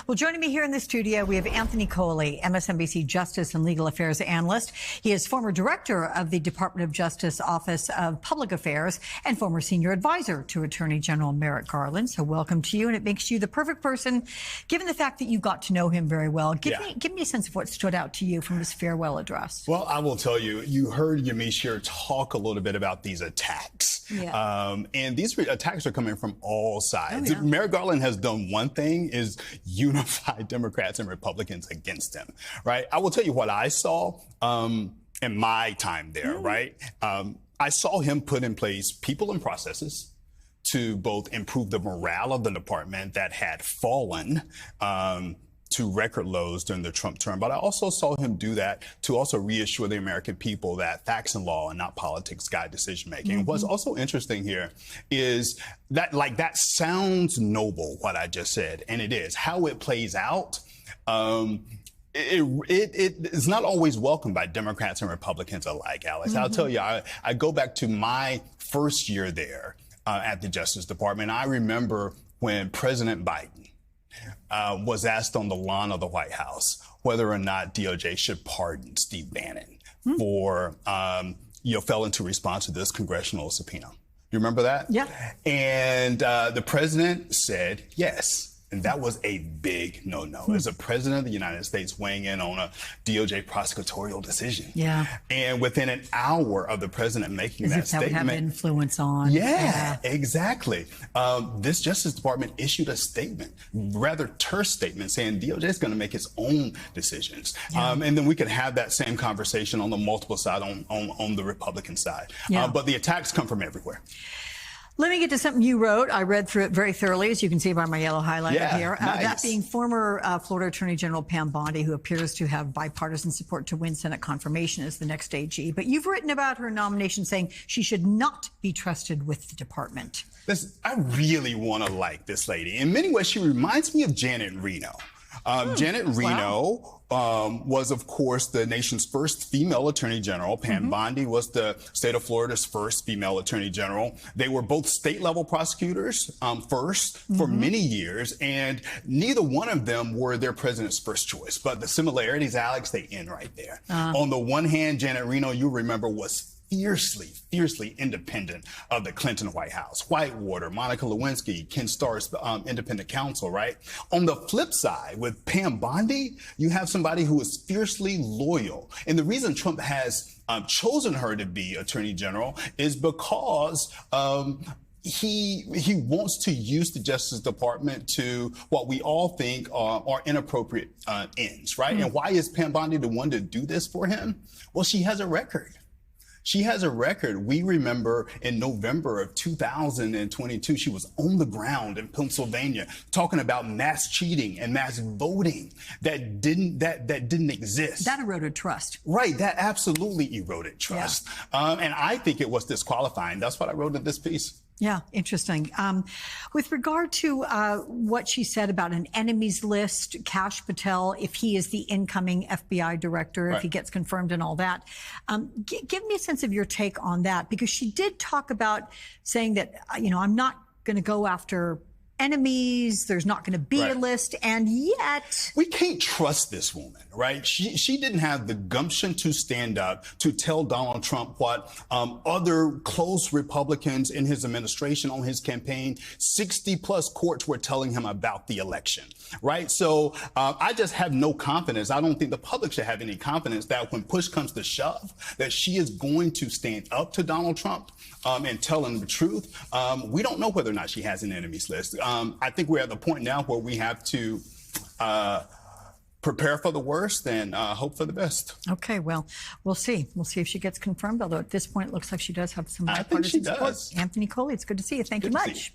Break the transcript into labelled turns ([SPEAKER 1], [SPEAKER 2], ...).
[SPEAKER 1] Well, joining me here in the studio, we have Anthony Coley, MSNBC Justice and Legal Affairs analyst. He is former director of the Department of Justice Office of Public Affairs and former senior advisor to Attorney General Merrick Garland. So welcome to you, and it makes you the perfect person, given the fact that you got to know him very well. Give me a sense of what stood out to you from his farewell address.
[SPEAKER 2] Well, I will tell you, you heard Yamiche here talk a little bit about these attacks. And these attacks are coming from all sides. Merrick Garland has done one thing, is unify Democrats and Republicans against him, right? I will tell you what I saw in my time there, right? I saw him put in place people and processes to both improve the morale of the department that had fallen to record lows during the Trump term. But I also saw him do that to also reassure the American people that facts and law and not politics guide decision making. What's also interesting here is that, like, that sounds noble, what I just said, and it is. How it plays out, it is not always welcomed by Democrats and Republicans alike, Alex. I'll tell you, I go back to my first year there at the Justice Department. I remember when President Biden was asked on the lawn of the White House whether or not DOJ should pardon Steve Bannon for, failing to respond to this congressional subpoena. You remember that?
[SPEAKER 1] Yeah.
[SPEAKER 2] And the president said yes. And that was a big no-no. As a president of the United States weighing in on a DOJ prosecutorial decision.
[SPEAKER 1] Yeah.
[SPEAKER 2] And within an hour of the president making that statement.
[SPEAKER 1] That would have influence on.
[SPEAKER 2] Yeah, exactly. This Justice Department issued a statement, rather terse statement, saying DOJ is going to make its own decisions. And then we could have that same conversation on the multiple side, on the Republican side. But the attacks come from everywhere.
[SPEAKER 1] Let me get to something you wrote. I read through it very thoroughly, as you can see by my yellow highlighter here.
[SPEAKER 2] Nice.
[SPEAKER 1] That being former Florida Attorney General Pam Bondi, who appears to have bipartisan support to win Senate confirmation as the next AG. But you've written about her nomination saying she should not be trusted with the department.
[SPEAKER 2] Listen, I really want to like this lady. In many ways, she reminds me of Janet Reno. Janet Reno was, of course, the nation's first female attorney general. Pam Bondi was the state of Florida's first female attorney general. They were both state-level prosecutors first for many years, and neither one of them were their president's first choice. But the similarities, Alex, they end right there. On the one hand, Janet Reno, you remember, was fiercely independent of the Clinton White House. Whitewater, Monica Lewinsky, Ken Starr's independent counsel, right? On the flip side, with Pam Bondi, you have somebody who is fiercely loyal. And the reason Trump has chosen her to be Attorney General is because he wants to use the Justice Department to what we all think are inappropriate ends, right? And why is Pam Bondi the one to do this for him? Well, she has a record. She has a record. We remember in November of 2022, she was on the ground in Pennsylvania talking about mass cheating and mass voting that didn't exist.
[SPEAKER 1] That eroded trust.
[SPEAKER 2] Right. That absolutely eroded trust. And I think it was disqualifying. That's what I wrote in this piece.
[SPEAKER 1] Yeah, interesting. With regard to what she said about an enemies list, Kash Patel, if he is the incoming FBI director, if he gets confirmed and all that, give me a sense of your take on that, because she did talk about saying that, I'm not going to go after enemies, there's not going to be a list, and yet
[SPEAKER 2] we can't trust this woman, right? She didn't have the gumption to stand up to tell Donald Trump what other close Republicans in his administration, on his campaign, 60+ courts were telling him about the election, right? So I just have no confidence. I don't think the public should have any confidence that when push comes to shove, that she is going to stand up to Donald Trump and tell him the truth. We don't know whether or not she has an enemies list. I think we're at the point now where we have to prepare for the worst and hope for the best.
[SPEAKER 1] Okay, well, we'll see. We'll see if she gets confirmed, although at this point it looks like she does have some bipartisan support.
[SPEAKER 2] I think she does.
[SPEAKER 1] Anthony Coley, it's good to see you. Thank you much.